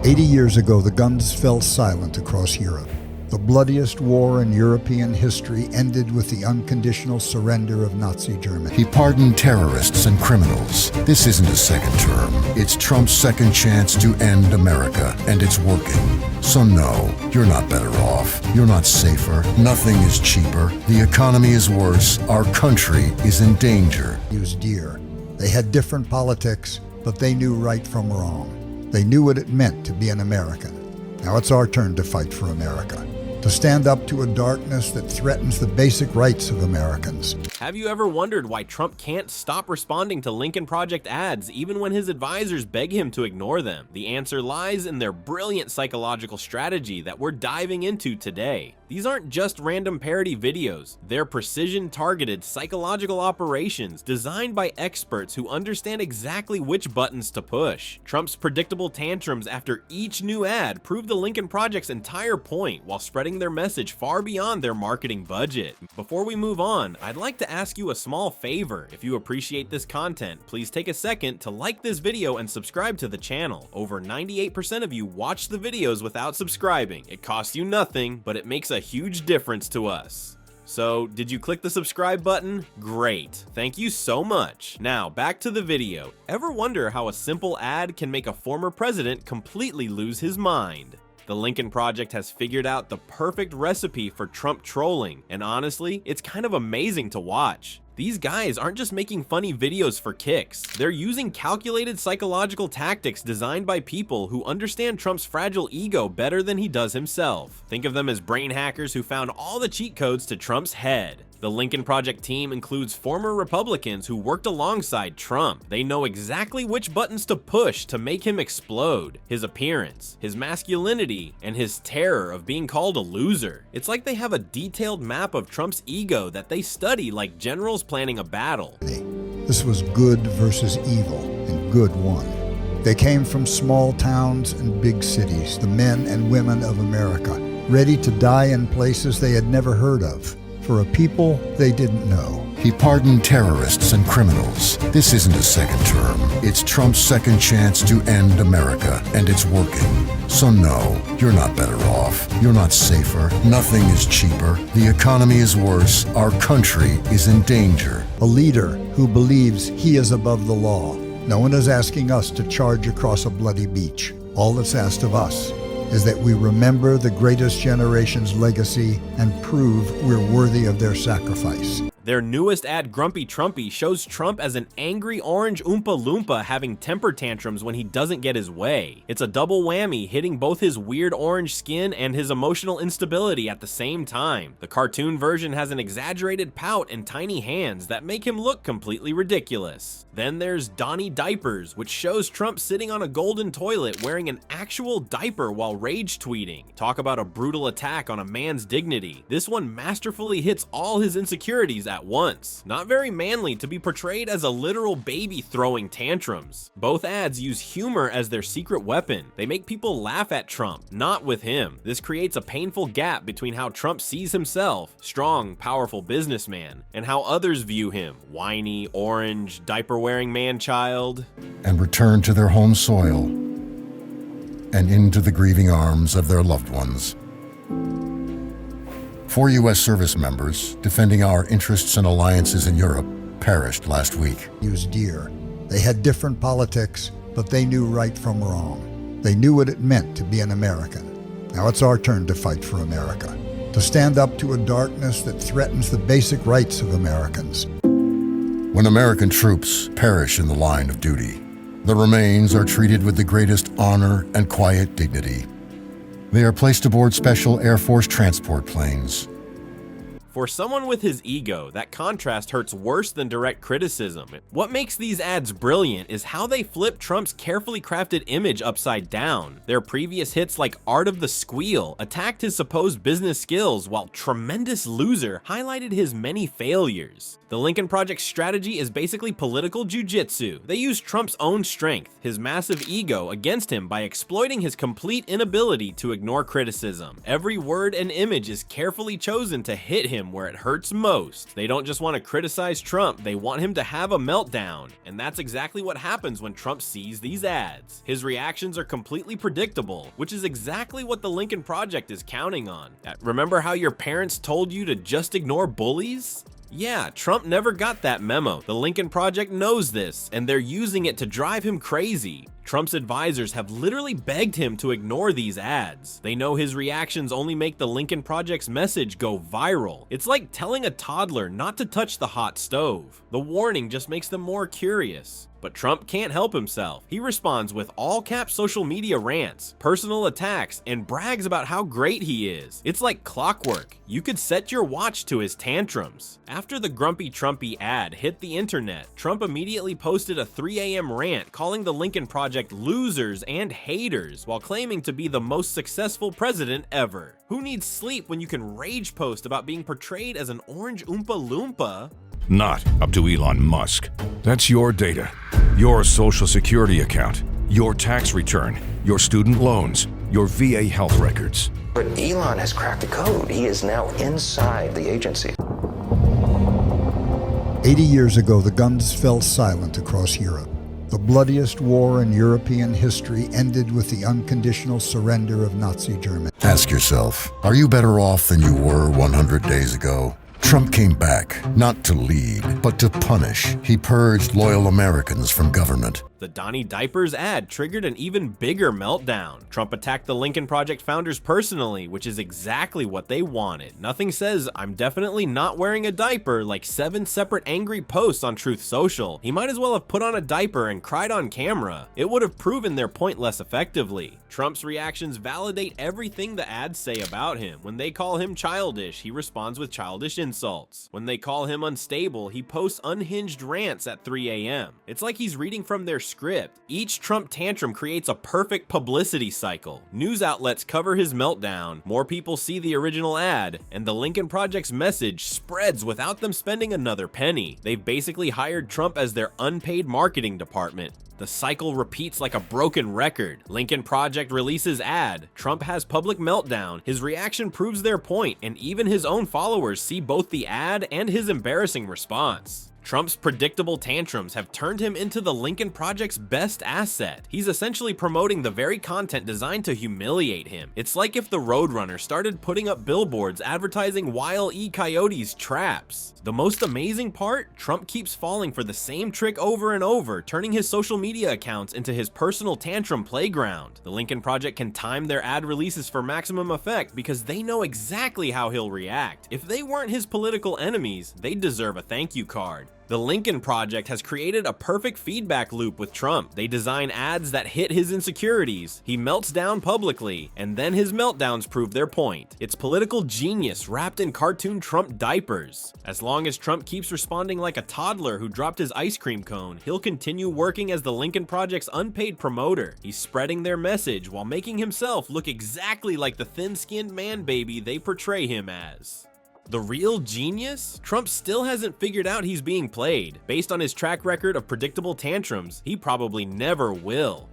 80 years ago, the guns fell silent across Europe. The bloodiest war in European history ended with the unconditional surrender of Nazi Germany. He pardoned terrorists and criminals. This isn't a second term. It's Trump's second chance to end America, and it's working. So no, you're not better off. You're not safer. Nothing is cheaper. The economy is worse. Our country is in danger. He was dear. They had different politics, but they knew right from wrong. They knew what it meant to be an American. Now it's our turn to fight for America, to stand up to a darkness that threatens the basic rights of Americans. Have you ever wondered why Trump can't stop responding to Lincoln Project ads even when his advisors beg him to ignore them? The answer lies in their brilliant psychological strategy that we're diving into today. These aren't just random parody videos, they're precision-targeted psychological operations designed by experts who understand exactly which buttons to push. Trump's predictable tantrums after each new ad prove the Lincoln Project's entire point while spreading their message far beyond their marketing budget. Before we move on, I'd like to ask you a small favor. If you appreciate this content, please take a second to like this video and subscribe to the channel. Over 98% of you watch the videos without subscribing. It costs you nothing, but it makes a huge difference to us. So, did you click the subscribe button? Great. Thank you so much. Now, back to the video. Ever wonder how a simple ad can make a former president completely lose his mind? The Lincoln Project has figured out the perfect recipe for Trump trolling, and honestly, it's kind of amazing to watch. These guys aren't just making funny videos for kicks. They're using calculated psychological tactics designed by people who understand Trump's fragile ego better than he does himself. Think of them as brain hackers who found all the cheat codes to Trump's head. The Lincoln Project team includes former Republicans who worked alongside Trump. They know exactly which buttons to push to make him explode. His appearance, his masculinity, and his terror of being called a loser. It's like they have a detailed map of Trump's ego that they study like generals planning a battle. This was good versus evil, and good won. They came from small towns and big cities, the men and women of America, ready to die in places they had never heard of, for a people they didn't know. He pardoned terrorists and criminals. This isn't a second term. It's Trump's second chance to end America, and it's working. So no, you're not better off. You're not safer. Nothing is cheaper. The economy is worse. Our country is in danger. A leader who believes he is above the law. No one is asking us to charge across a bloody beach. All that's asked of us is that we remember the greatest generation's legacy and prove we're worthy of their sacrifice. Their newest ad, Grumpy Trumpy, shows Trump as an angry orange Oompa Loompa having temper tantrums when he doesn't get his way. It's a double whammy, hitting both his weird orange skin and his emotional instability at the same time. The cartoon version has an exaggerated pout and tiny hands that make him look completely ridiculous. Then there's Donnie Diapers, which shows Trump sitting on a golden toilet wearing an actual diaper while rage tweeting. Talk about a brutal attack on a man's dignity. This one masterfully hits all his insecurities at once. Not very manly to be portrayed as a literal baby throwing tantrums. Both ads use humor as their secret weapon. They make people laugh at Trump, not with him. This creates a painful gap between how Trump sees himself, strong, powerful businessman, and how others view him, whiny, orange, diaper-wearing man-child. And return to their home soil and into the grieving arms of their loved ones. 4 U.S. service members defending our interests and alliances in Europe perished last week. He was dear. They had different politics, but they knew right from wrong. They knew what it meant to be an American. Now it's our turn to fight for America, to stand up to a darkness that threatens the basic rights of Americans. When American troops perish in the line of duty, the remains are treated with the greatest honor and quiet dignity. They are placed aboard special Air Force transport planes. For someone with his ego, that contrast hurts worse than direct criticism. What makes these ads brilliant is how they flip Trump's carefully crafted image upside down. Their previous hits like Art of the Squeal attacked his supposed business skills, while Tremendous Loser highlighted his many failures. The Lincoln Project's strategy is basically political jujitsu. They use Trump's own strength, his massive ego, against him by exploiting his complete inability to ignore criticism. Every word and image is carefully chosen to hit him him where it hurts most. They don't just want to criticize Trump, they want him to have a meltdown. And that's exactly what happens when Trump sees these ads. His reactions are completely predictable, which is exactly what the Lincoln Project is counting on. Remember how your parents told you to just ignore bullies? Yeah, Trump never got that memo. The Lincoln Project knows this, and they're using it to drive him crazy. Trump's advisors have literally begged him to ignore these ads. They know his reactions only make the Lincoln Project's message go viral. It's like telling a toddler not to touch the hot stove. The warning just makes them more curious. But Trump can't help himself. He responds with all-cap social media rants, personal attacks, and brags about how great he is. It's like clockwork. You could set your watch to his tantrums. After the Grumpy Trumpy ad hit the internet, Trump immediately posted a 3 a.m. rant calling the Lincoln Project losers and haters while claiming to be the most successful president ever. Who needs sleep when you can rage post about being portrayed as an orange Oompa Loompa? Not up to Elon Musk. That's your data, your social security account, your tax return, your student loans, your VA health records. But Elon has cracked the code. He is now inside the agency. 80 years ago, the guns fell silent across Europe. The bloodiest war in European history ended with the unconditional surrender of Nazi Germany. Ask yourself, are you better off than you were 100 days ago? Trump came back, not to lead, but to punish. He purged loyal Americans from government. The Donnie Diapers ad triggered an even bigger meltdown. Trump attacked the Lincoln Project founders personally, which is exactly what they wanted. Nothing says, "I'm definitely not wearing a diaper," like 7 separate angry posts on Truth Social. He might as well have put on a diaper and cried on camera. It would have proven their point less effectively. Trump's reactions validate everything the ads say about him. When they call him childish, he responds with childish insults. When they call him unstable, he posts unhinged rants at 3 a.m. It's like he's reading from their script. Each Trump tantrum creates a perfect publicity cycle. News outlets cover his meltdown, more people see the original ad, and the Lincoln Project's message spreads without them spending another penny. They've basically hired Trump as their unpaid marketing department. The cycle repeats like a broken record. Lincoln Project releases ad, Trump has public meltdown, his reaction proves their point, and even his own followers see both the ad and his embarrassing response. Trump's predictable tantrums have turned him into the Lincoln Project's best asset. He's essentially promoting the very content designed to humiliate him. It's like if the Roadrunner started putting up billboards advertising Wile E. Coyote's traps. The most amazing part? Trump keeps falling for the same trick over and over, turning his social media accounts into his personal tantrum playground. The Lincoln Project can time their ad releases for maximum effect because they know exactly how he'll react. If they weren't his political enemies, they'd deserve a thank you card. The Lincoln Project has created a perfect feedback loop with Trump. They design ads that hit his insecurities, he melts down publicly, and then his meltdowns prove their point. It's political genius wrapped in cartoon Trump diapers. As long as Trump keeps responding like a toddler who dropped his ice cream cone, he'll continue working as the Lincoln Project's unpaid promoter. He's spreading their message while making himself look exactly like the thin-skinned man baby they portray him as. The real genius? Trump still hasn't figured out he's being played. Based on his track record of predictable tantrums, he probably never will.